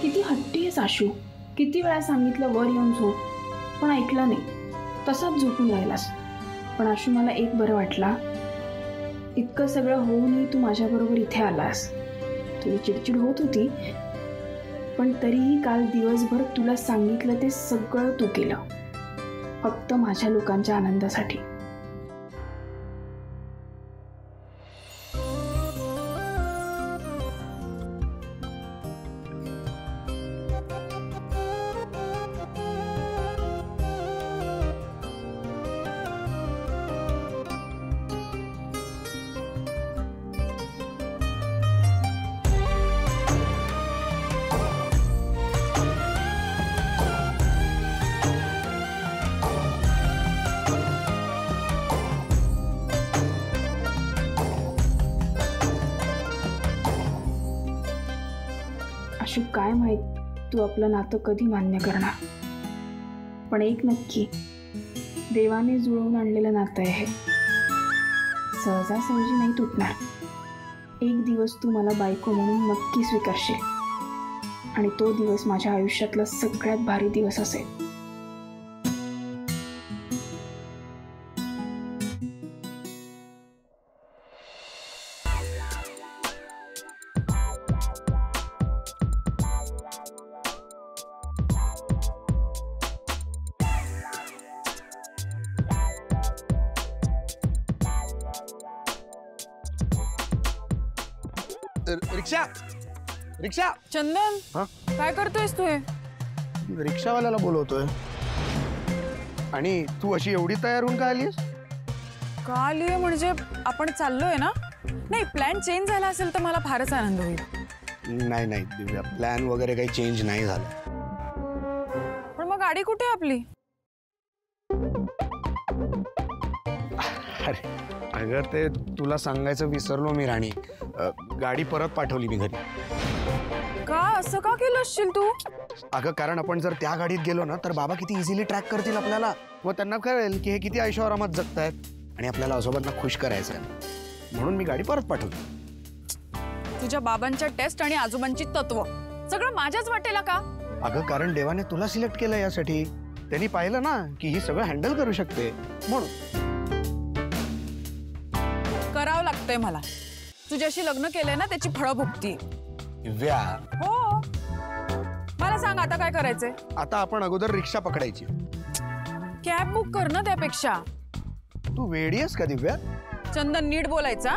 किती हट्टी आहेस आशू. किती वेळा सांगितलं वर येऊन झोप, पण ऐकलं नाही. तसाच झोपून राहिलास. पण आशू, मला एक बरं वाटला, इतकं सगळं होऊनही तू माझ्याबरोबर इथे आलास. तुझी चिडचिड होत होती, पण तरीही काल दिवसभर तुला सांगितलं ते सगळं तू केलं, फक्त माझ्या लोकांच्या आनंदासाठी. आशू, काय माहित तू आपलं नातं कधी मान्य करणार, पण एक नक्की, देवाने जुळवून आणलेलं नातं आहे हे. सहजासहजी नाही तुटणार. एक दिवस तू मला बायको म्हणून नक्की स्वीकारशील, आणि तो दिवस माझ्या आयुष्यातला सगळ्यात भारी दिवस असेल. रिक्षा रिक्षा. चंदन, काय करतोयस तू? हे रिक्षावाल्याला बोलवतोय. आणि तू अशी एवढी तयार होऊन का आलीस? का आलीये म्हणजे आपण चाललोय ना. नाही, प्लॅन चेंज झाला असेल तर मला फारच आनंद होईल. नाही नाही दिव्या, प्लॅन वगैरे काही चेंज नाही झाला. पण मग गाडी कुठे आपली? अरे अगं, ते तुला सांगायचं विसरलो मी राणी. गाडी परत पाठवली मी घरी. का असं का केलं असशील तू? अगं, कारण आपण जर त्या गाडीत गेलो ना तर बाबा किती इझिली ट्रॅक करतील आपल्याला, व त्यांना कळेल की हे किती ऐशोआरामात जगतायत आणि आपल्याला आजोबांना खुश करायचं आहे. म्हणून मी गाडी परत पाठवली. तुझ्या बाबांच्या टेस्ट आणि आजोबांची तत्व सगळं माझ्याच वाटेला का? अगं, कारण देवाने तुला सिलेक्ट केलं यासाठी. त्यांनी पाहिलं ना की ही सगळं हँडल करू शकते, म्हणून. करावं लागतंय मला. तुझ्याशी लग्न केलंय ना, त्याची फळं भोगतीये. दिव्या, हो, मला सांग आता काय करायचंय? आता आपण अगोदर रिक्षा पकडायची. कॅब बुक कर ना त्यापेक्षा. तू वेडी आहेस का दिव्या? चंदन, नीट बोलायचा.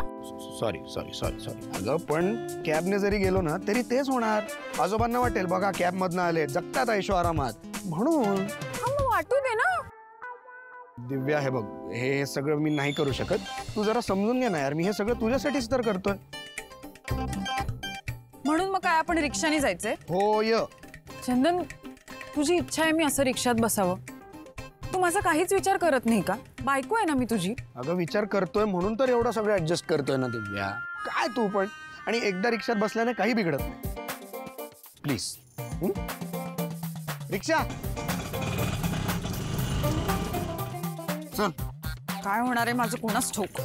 Sorry sorry sorry sorry. अगं, पण कॅबने जरी गेलो ना तरी तेच होणार. आजोबांना वाटेल बघा कॅब मधनं आले, जगतात ऐशो आरामात, म्हणून. वाटू दे ना. दिव्या, हे बघ, हे सगळं मी नाही करू शकत. तू जरा समजून घे ना यार, मी हे सगळं तुझ्यासाठीच तर करतोय. म्हणून मग काय आपण रिक्षाने जायचंय? होय. चंदन, तुझी इच्छा आहे मी असं रिक्षात बसावं. तू माझा काहीच विचार करत नाही का? बायको आहे ना मी तुझी. अगं, विचार करतोय म्हणून तर एवढं सगळं ऍडजस्ट करतोय ना दिव्या. काय तू पण. आणि एकदा रिक्षात बसल्याने काही बिघडत नाही. प्लीज. रिक्षा चल. काय होणार आहे माझं कोणास ठाऊक.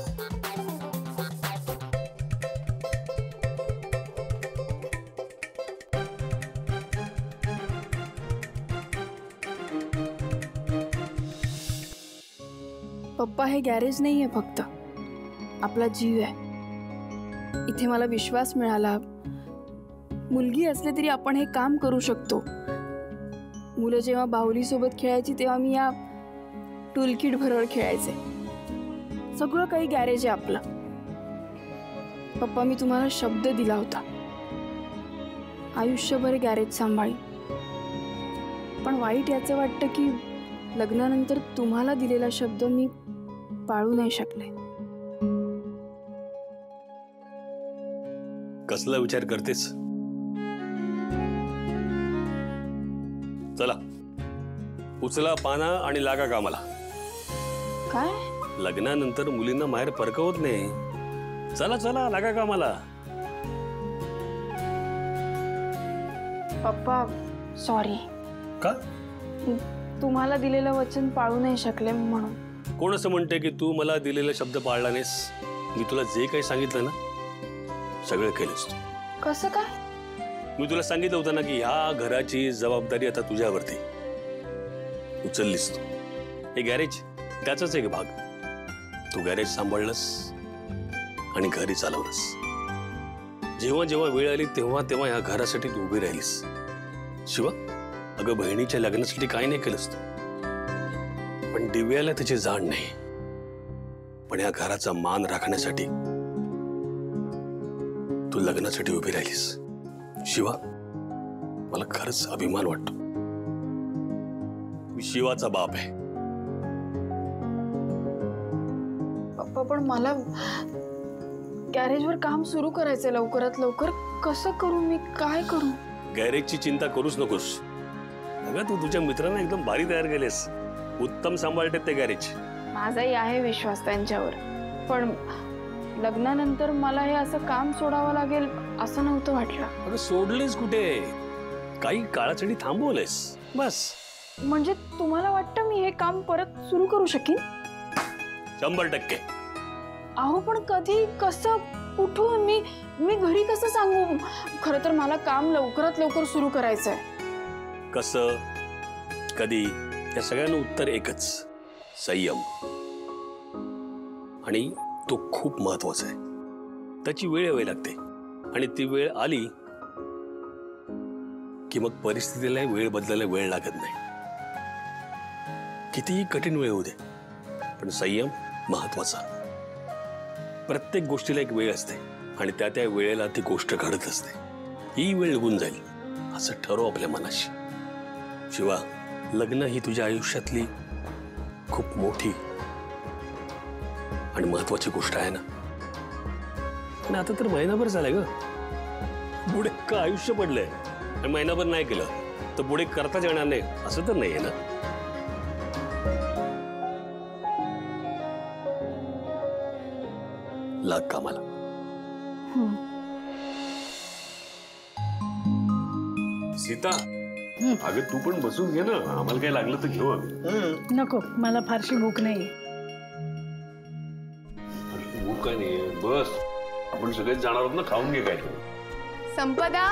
पप्पा, हे गॅरेज नाही आहे फक्त, आपला जीव आहे. इथे मला विश्वास मिळाला. मुलगी असले तरी आपण हे काम करू शकतो. मुलं जेव्हा बाहुलीसोबत खेळायची तेव्हा मी या टूलकिट बरोबर खेळायचे. सगळं काही गॅरेज आहे आपलं. पप्पा, मी तुम्हाला शब्द दिला होता, आयुष्यभर गॅरेज सांभाळी. पण वाईट याचं वाटतं की लग्नानंतर तुम्हाला दिलेला शब्द मी पाळू नाही शकले. कसला विचार करतेस? चला, उचला पाना आणि लागा कामाला. काय? लग्नानंतर मुलींना माहेर परकवत नाही. चला चला, लागा कामाला. पप्पा, सॉरी. का? तुम्हाला दिलेलं वचन पाळू नाही शकले म्हणून. कोण असं म्हणते की तू मला दिलेला शब्द पाळला नाहीस? मी तुला जे काही सांगितलं ना, सगळं केलंस तू. कसं काय? मी तुला सांगितलं होतं ना की ह्या घराची जबाबदारी आता तुझ्यावरती उचललीस तू. हे गॅरेज त्याचाच एक भाग. तू गॅरेज सांभाळलंस आणि घरी चालवलंस. जेव्हा जेव्हा वेळ आली तेव्हा तेव्हा ह्या घरासाठी तू उभी राहिलीस. शिवा, अगं बहिणीच्या लग्नासाठी काही नाही केलंस तू, पण दिव्याला त्याची जाण नाही. पण या घराचा मान राखण्यासाठी तू लग्नासाठी उभी राहिलीस. शिवा, मला खरंच अभिमान वाटतो. मी शिवाचा बाप आहे. पप्पा, पण मला गॅरेजवर काम सुरू करायचंय लवकरात लवकर. कसं करू मी? काय करू? गॅरेजची चिंता करूच नकोस. अगं तू तुझ्या मित्रांना एकदम भारी तयार केलेस. उत्तम सांभाळते ते गॅरेज. माझाही आहे विश्वास त्यांच्यावर, पण लग्नानंतर मला हे असं काम सोडावं लागेल असं नव्हतं वाटलं. अगं सोडलेस कुठे? काही काळासाठी थांबवलेस बस. म्हणजे तुम्हाला वाटतं मी हे काम परत सुरू करू शकीन? 100%. अहो, पण कधी, कसं, कुठून? मी घरी कसं सांगू? खरं तर मला काम लवकरात लवकर सुरू करायचंय. कसं, कधी, या सगळ्यांना उत्तर एकच: संयम. आणि तो खूप महत्वाचा आहे. त्याची वेळ यावी लागते आणि ती वेळ आली की मग परिस्थितीला वेळ बदलायला वेळ लागत नाही. कितीही कठीण वेळ होऊ दे, पण संयम महत्वाचा. प्रत्येक गोष्टीला एक वेळ असते आणि त्या त्या वेळेला ती गोष्ट घडत असते. ही वेळ निघून जाईल असं ठरव आपल्या मनाशी. शिवा, लग्न ही तुझ्या आयुष्यातली खूप मोठी आणि महत्वाची गोष्ट आहे ना. आणि आता तर महिनाभर झालाय ग. पुढे का आयुष्य पडलंय आणि महिनाभर नाही केलं तर पुढे करताच येणार नाही असं तर नाहीये ना. लाग कामाला. सीता, अगं तू पण बसून घे ना. आम्हाला काही लागलं तर घेऊ. नको, मला फारशी भूक नाही. भूक काय नाही, बस. आपण सगळेच जाणार आहोत ना, खाऊन घे काय. संपदा,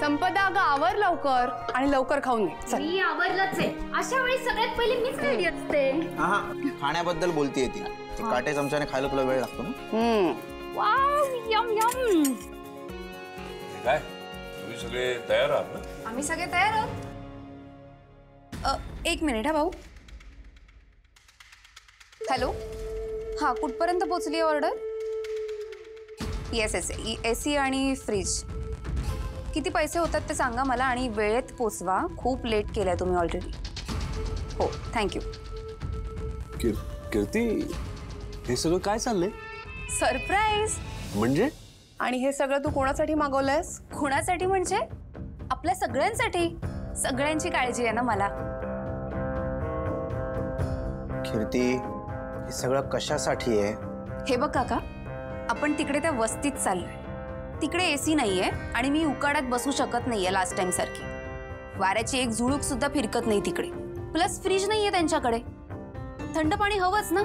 संपदा, अगं आवर लवकर आणि लवकर खाऊन घे. चल. मी आवरलंच आहे. अशा वेळी सगळ्यात पहिले मीच रेडी असते. हा, खाण्याबद्दल बोलतीये ती. ते काटे चमच्याने खायला तुला वेळ लागतो ना. Wow, yum yum. काय तुम्ही सगळे तयार आहात ना? आम्ही सगळे तयार आहोत. एक मिनिट हा भाऊ. हॅलो, हा, कुठपर्यंत पोहोचली ऑर्डर? येस येस, AC आणि फ्रीज. किती पैसे होतात ते सांगा मला आणि वेळेत पोचवा. खूप लेट केलाय तुम्ही ऑलरेडी. हो, थँक्यू. कीर्ती, हे सगळं काय चाललंय? सरप्राईज. म्हणजे? आणि हे सगळं तू कोणासाठी मागवलंयस? कोणासाठी म्हणजे आपल्या सगळ्यांसाठी. सगळ्यांची काळजी आहे ना मला. कीर्ती, हे सगळं कशासाठी आहे? हे बघ काका, आपण तिकडे त्या वस्तीत चाललोय. तिकडे AC नाहीये आणि मी उकाड्यात बसू शकत नाहीये लास्ट टाइम सारखी. वाऱ्याची एक झुळूक सुद्धा फिरकत नाही तिकडे. प्लस फ्रीज नाहीये त्यांच्याकडे. थंड पाणी हवंच ना,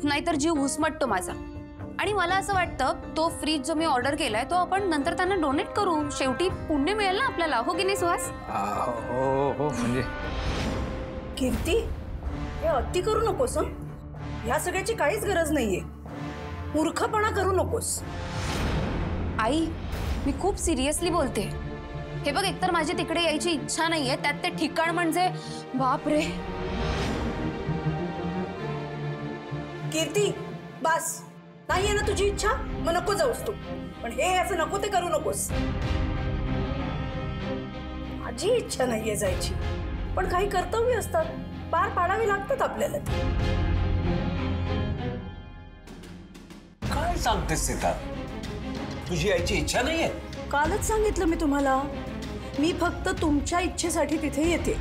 नाहीतर जीव घुसमटतो माझा. आणि मला असं वाटतं तो फ्रीज जो मी ऑर्डर केलाय तो आपण नंतर त्यांना डोनेट करू. शेवटी पुण्य मिळेल ना आपल्याला, हो की नाही सुहास? हो हो, म्हणजे कीर्ती, हे अति करू नकोस. ह्या सगळ्याची काहीच गरज नाहीये. मूर्खपणा करू नकोस. आई, मी खूप सिरियसली बोलते. हे बघ, एकतर माझी तिकडे यायची इच्छा नाहीये, त्यात ते ठिकाण म्हणजे बाप रे. कीर्ती, बस. नाहीये ना तुझी इच्छा, मग नको जाऊस तू. पण हे असं नको ते करू नकोस. माझी इच्छा नाहीये जायची, पण काही कर्तव्य असतात, पार पाडावी लागतात आपल्याला. काय सांगतेस सीता? तुझी यायची इच्छा नाहीये? कालच सांगितलं मी तुम्हाला. मी फक्त तुमच्या इच्छेसाठी तिथे येते.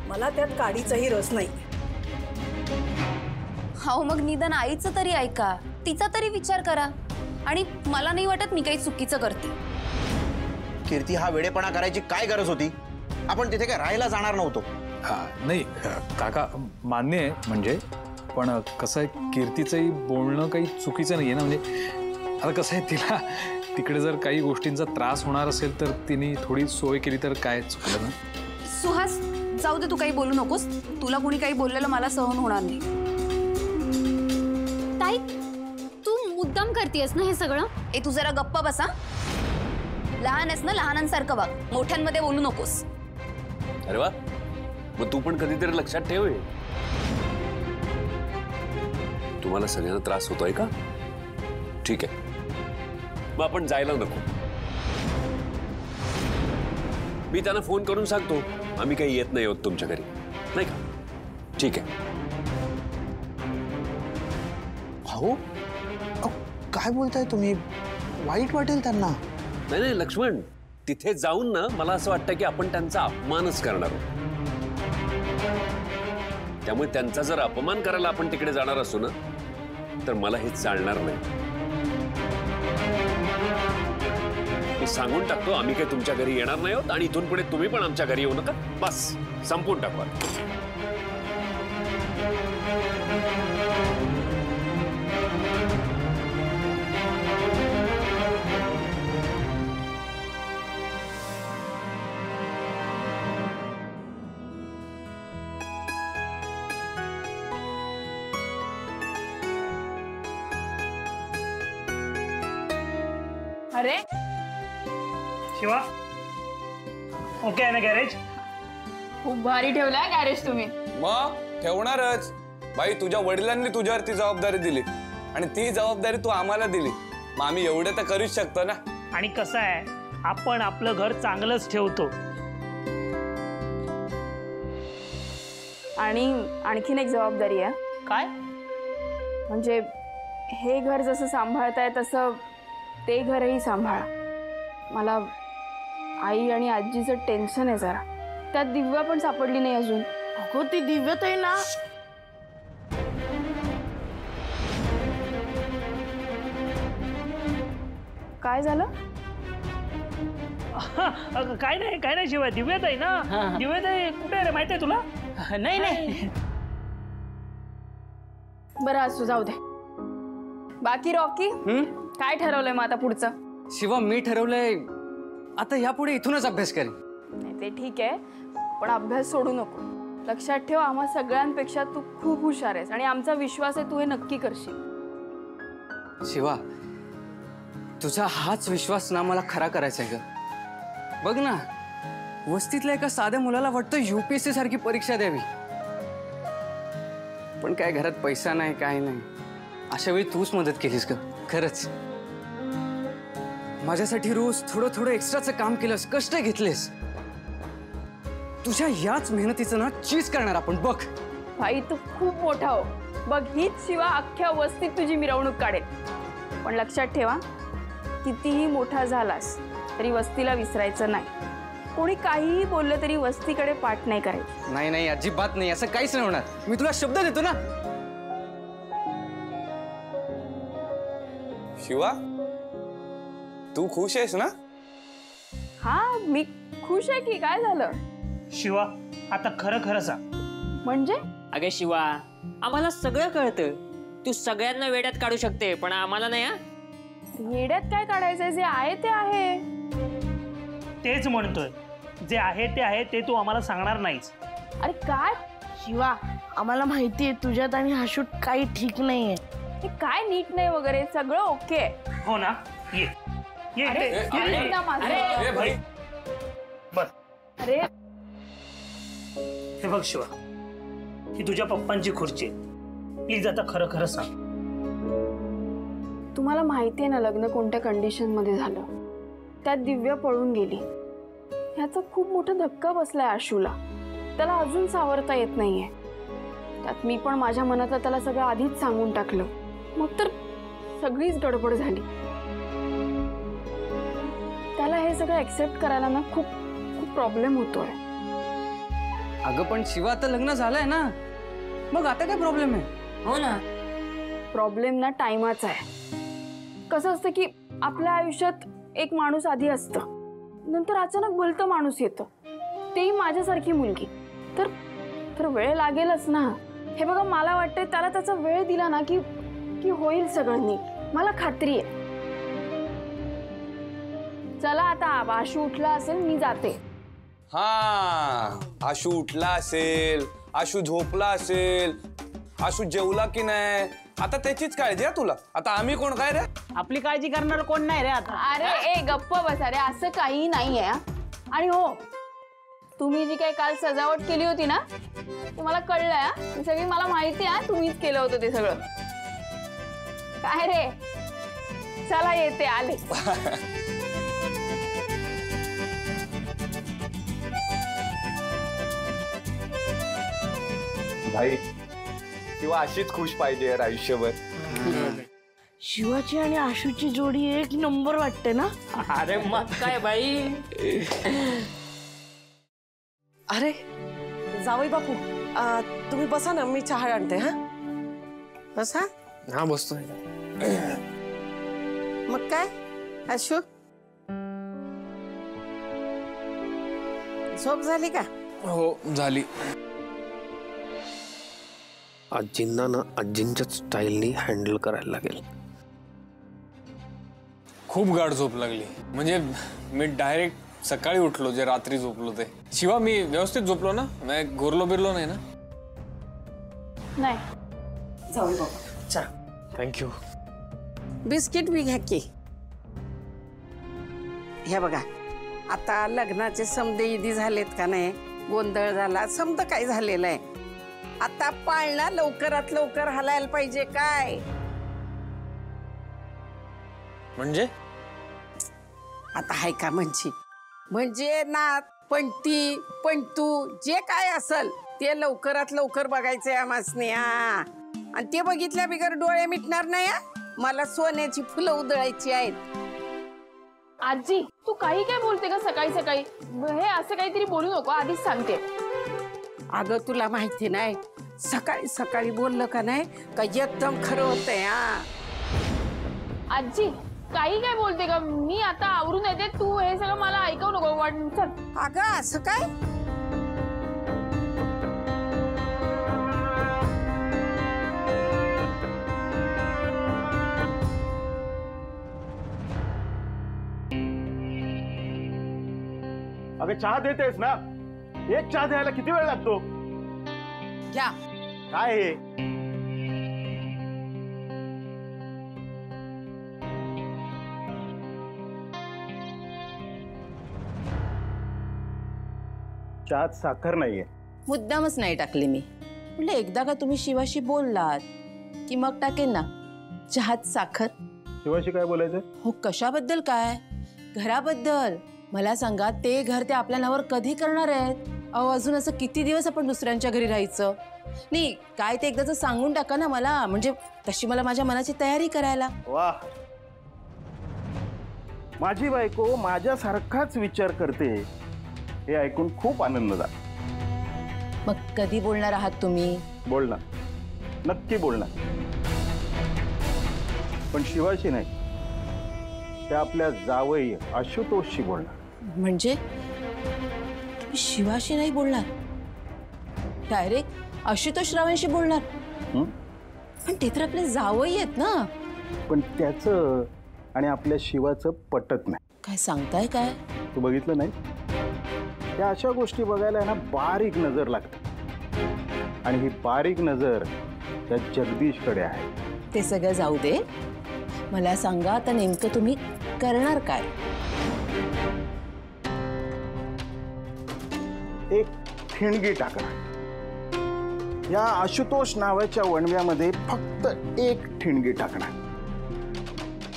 मला त्यात काडीचाही रस नाही. हो, मग निदान आईचं तरी ऐका, तिचा तरी विचार करा. आणि मला नाही वाटत मी काही चुकीचं करते. कीर्ती, हा वेडेपणा करायची काय गरज होती? आपण तिथे काय राहायला जाणार नव्हतो. नाही काका, मान्य आहे म्हणजे, पण कसं आहे, कीर्तीचंही बोलणं काही चुकीचं नाहीये ना. म्हणजे आता कसं आहे, तिला तिकडे जर काही गोष्टींचा त्रास होणार असेल तर तिने थोडी सोय केली तर काय चुकलं ना? सुहास, जाऊ दे, तू काही बोलू नकोस. तुला कोणी काही बोललेलं मला सहन होणार नाही. ताई, तू मुद्दाम करतेस ना हे सगळं? ए, तू जरा गप्प बसा. लहान आहेस ना, लहानांसारखं वाग. मोठ्यांमध्ये बोलू नकोस. अरे वा, मग तू पण कधीतरी लक्षात ठेव. तुम्हाला सगळ्यांना त्रास होतोय का? ठीक आहे, मग आपण जायला नको. मी त्यांना फोन करून सांगतो आम्ही काही येत नाही होत तुमच्या घरी, नाही का? ठीक आहे. भाऊ, काय बोलताय तुम्ही? वाईट वाटेल त्यांना. नाही नाही लक्ष्मण, तिथे जाऊन ना मला असं वाटतं की आपण त्यांचा अपमानच करणार आहोत. त्यामुळे त्यांचा जर अपमान करायला आपण तिकडे जाणार असू ना तर मला हे चालणार नाही. मी सांगून टाकतो आम्ही काही तुमच्या घरी येणार नाही आहोत आणि इथून पुढे तुम्ही पण आमच्या घरी येऊ नका. बस संपून टाकू. अरे शिवा, ओके आहे ना गॅरेज? खूप भारी ठेवलाय गॅरेज तुम्ही. मग ठेवणारच. बाई, तुझ्या वडिलांनी तुझ्यावरती जबाबदारी दिली आणि ती जबाबदारी तू आम्हाला दिली, मग आम्ही एवढे तर करूच शकतो ना. आणि कसं आहे, आपण आपलं घर चांगलंच ठेवतो. आणि आणखीन एक जबाबदारी आहे. काय? म्हणजे हे घर जसं सांभाळताय तसं ते घरही सांभाळा. मला आई आणि आजीचं टेन्शन आहे जरा. त्यात दिव्या पण सापडली नाही अजून. अगो, ती दिव्यत आहे ना. काय झालं? काय नाही शिवाय, दिव्यात आहे ना. दिव्यात आहे कुठे रे, माहिती आहे तुला? नाही नाही. बरं असू, जाऊ दे. बाकी रॉकी, काय ठरवलंय मग आता पुढचं? शिवा, मी ठरवलंय आता यापुढे इथूनच अभ्यास करेन. नाही ते ठीक आहे, पण अभ्यास सोडू नको. लक्षात ठेव, आम्हा सगळ्यांपेक्षा तू खूप हुशार आहेस आणि आमचा विश्वास आहे तू हे नक्की करशील. शिवा, तुझा हाच विश्वास ना मला खरा करायचा आहे ग. बघ ना, वस्तीतल्या एका साध्या मुलाला वाटतं UPSC सारखी परीक्षा द्यावी, पण काय घरात पैसा नाही, काय नाही. अशा वेळी तूच मदत केलीस ग. खरंच माझ्यासाठी रोज थोडं थोडं एक्स्ट्राचं काम केलंस, कष्ट घेतलेस. तुझ्या याच मेहनतीचं ना चीज करणार आपण. बघ भाई, तू खूप मोठा हो. बघ, हीच शिवा अख्ख्या वस्तीत तुझी मिरवणूक काढेल. पण लक्षात ठेवा, कितीही मोठा झालास तरी वस्तीला विसरायचं नाही. कोणी काहीही बोललं तरी वस्तीकडे पाठ नाही करायची. नाही नाही, अजिबात नाही, असं काहीच नाही होणार. मी तुला शब्द देतो ना. शिवा, तू खुश आहेस ना? हा, मी खुश आहे की. काय झालं? शिवा, आता खरं खरं सांग. म्हणजे? अगे शिवा, आम्हाला सगळं कळतं. तू सगळ्यांना वेड्यात काढू शकते, पण आम्हाला नाही. येड्यात काय काढायचंय? जे आहे ते आहे. तेच म्हणतोय, जे आहे ते तू आम्हाला सांगणार नाहीस. अरे काय शिवा, आम्हाला माहितीये तुझ्यात आणि हा शूट काही ठीक नाहीये. हे काय नीट नाही वगैरे, सगळं ओके. हो ना? ये ये अरे, इथे. अरे ना माझं. अरे भाई, बर. अरे हे बघ शिवा, ही तुझ्या पप्पांची खुर्ची आहे. प्लीज आता खरं खरं सांग. तुम्हाला माहिती आहे ना लग्न कोणत्या कंडिशन मध्ये झालं. त्यात दिव्या पळून गेली. ह्याचा खूप मोठा धक्का बसलाय आशूला. त्याला अजून सावरता येत नाहीये. त्यात मी पण माझ्या मनात त्याला सगळं आधीच सांगून टाकलं. मग तर सगळीच गडबड झाली. त्याला हे सगळं एक्सेप्ट करायला ना खूप खूप प्रॉब्लेम होतोय. अगं पण शिवा, आता लग्न झालंय ना, मग आता काय प्रॉब्लेम आहे? हो ना, प्रॉब्लेम ना टाइमाचा आहे. कसं असतं की आपल्या आयुष्यात एक माणूस आधी असतं, नंतर अचानक भलतं माणूस येतं, तेही माझ्यासारखी मुलगी. तर वेळ लागेलच ना. हे बघा, मला वाटतंय त्याला त्याचा वेळ दिला ना की होईल सगळं नीट. मला खात्री आहे. चला आता आशू उठला असेल, मी जाते. हा, आशू उठला असेल, आशू झोपला असेल, आशू जेवला की नाही आता त्याचीच काळजी आहे तुला. आता आम्ही कोण काय रे? आपली काळजी करणार कोण नाही रे आता. अरे ए गप्प बसा रे, असं काही नाहीये. आणि हो, तुम्ही जी काही काल सजावट केली होती ना, तुम्हाला कळलंय, ती सगळी मला माहिती आहे, तुम्हीच केलं होतं ते सगळं. काय रे, चला येते, आले. भाई किंवा अशीच खुश पाहिजे यार आयुष्यभर. शिवाची आणि आशूची जोडी एक नंबर वाटते ना. अरे मग काय बाई. अरे जावई बापू, तुम्ही बसा ना, मी चहा आणते. हा बसा. हा बसतोय. मग काय आशू, झोप झाली का? हो झाली. आजींना ना आजींच्याच स्टाईलनी हँडल करायला लागेल. खूप गाढ झोप लागली. म्हणजे मी डायरेक्ट सकाळी उठलो जे रात्री झोपलो ते. शिवा, मी व्यवस्थित झोपलो ना? मैं घोरलो बिरलो नाही ना? नाही. जाऊ बाबा, चहा. थँक्यू. बिस्किट बी घ्या की. हे बघा, आता लग्नाचे समदे इदी झालेत का नाही, गोंधळ झाला, समद काय झालेलं आहे. आता पाळणा लवकरात लवकर हलायला पाहिजे. काय म्हणजे? आता हाय का म्हणजे नात, पंटी, पंटू जे काय असल ते लवकरात लवकर बघायचंय आम्हासने. आणि ते बघितल्या बिगर डोळे मिटणार नाही. मला सोन्याची फुलं उधळायची आहेत. आजी, तू काही काय बोलते का सकाळी सकाळी? हे असं काहीतरी बोलू नको, आधीच सांगते. अगं तुला माहिती नाही, सकाळी सकाळी बोललं का नाही का एकदम खरं होतंय. आजी, काही काय बोलते का? मी आता आवरून येते, तू हे सगळं मला ऐकवू नको. चल. अगं असं काय? अगं चहा देतेस ना? एक चहा द्यायला किती वेळ लागतो? घ्या. काय हे? चहात साखर नाहीये. मुद्दामच नाही टाकली मी. म्हणजे एकदा का तुम्ही शिवाशी बोललात की मग टाकेन ना. चहात साखर. शिवाशी काय बोलायचं? हो, कशाबद्दल? काय घराबद्दल. मला सांगा, ते घर ते आपल्या नावावर कधी करणार आहेत? अहो, अजून असं किती दिवस आपण दुसऱ्यांच्या घरी राहायचं? नाही, काय ते एकदाच सांगून टाका ना मला, म्हणजे तशी मला माझ्या मनाची तयारी करायला. वा, माझी बायको माझ्यासारखाच विचार करते हे ऐकून खूप आनंद झाला. मग कधी बोलणार आहात तुम्ही? बोलणार, नक्की बोलणार, पण शिवाशी नाही, त्या आपल्या जावई आशुतोषशी बोलणार. म्हणजे तुम्ही शिवाशी नाही बोलणार, डायरेक्ट आशुतोष रावांशी बोलणार? पण ते तर आपले जावई आहेत ना. पण त्याचं आणि आपल्या शिवाचं पटत नाही. काय सांगताय काय? तू बघितलं नाही? त्या अशा गोष्टी बघायला ना बारीक नजर लागते, आणि ही बारीक नजर त्या जगदीशकडे आहे. ते सगळं जाऊ दे, मला सांगा आता नेमकं तुम्ही करणार काय? एक ठिणगी टाकणार. या आशुतोष नावाच्या वणव्यामध्ये फक्त एक ठिणगी टाकणार.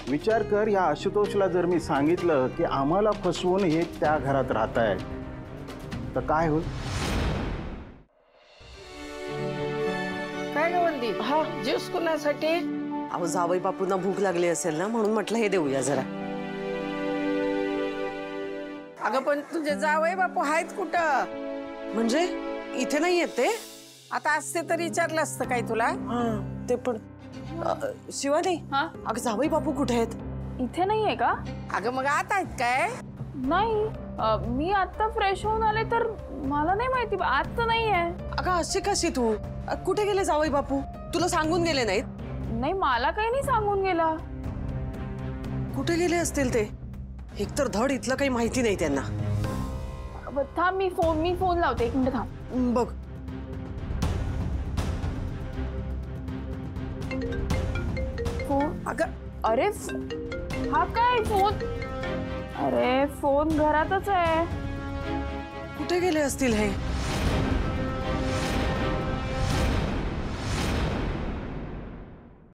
विचार कर, या आशुतोषला जर मी सांगितलं की आम्हाला फसवून हे त्या घरात राहताय, तर काय होईल? काय गवंदी? हा, ज्यूस कुणासाठी? अहो, जावई बापूंना भूक लागली असेल ना, म्हणून म्हटलं हे देऊया जरा. अगं पण तुझे जावई बापू आहेत कुठं? म्हणजे इथे नाही येत ते? आता असते तर विचारलं असतं काय तुला? ते पण शिवानी, अगं जावई बापू कुठे आहेत? इथे नाहीये का? अगं मग आता आहेत काय? नाही, मी आता फ्रेश होऊन आले, तर मला नाही माहिती, आज तर नाहीये. अगं अशी कशी तू? कुठे गेले जावई बापू? तुला सांगून गेले नाहीत? नाही, मला काही नाही सांगून गेला. कुठे गेले असतील ते? एकतर धड इथलं काही माहिती नाही त्यांना. थांब, मी फोन लावते. 1 मिनिट थांब. बघ. फोन अगं, अरे हा काय फोन? अरे फोन घरातच आहे. कुठे गेले असतील हे?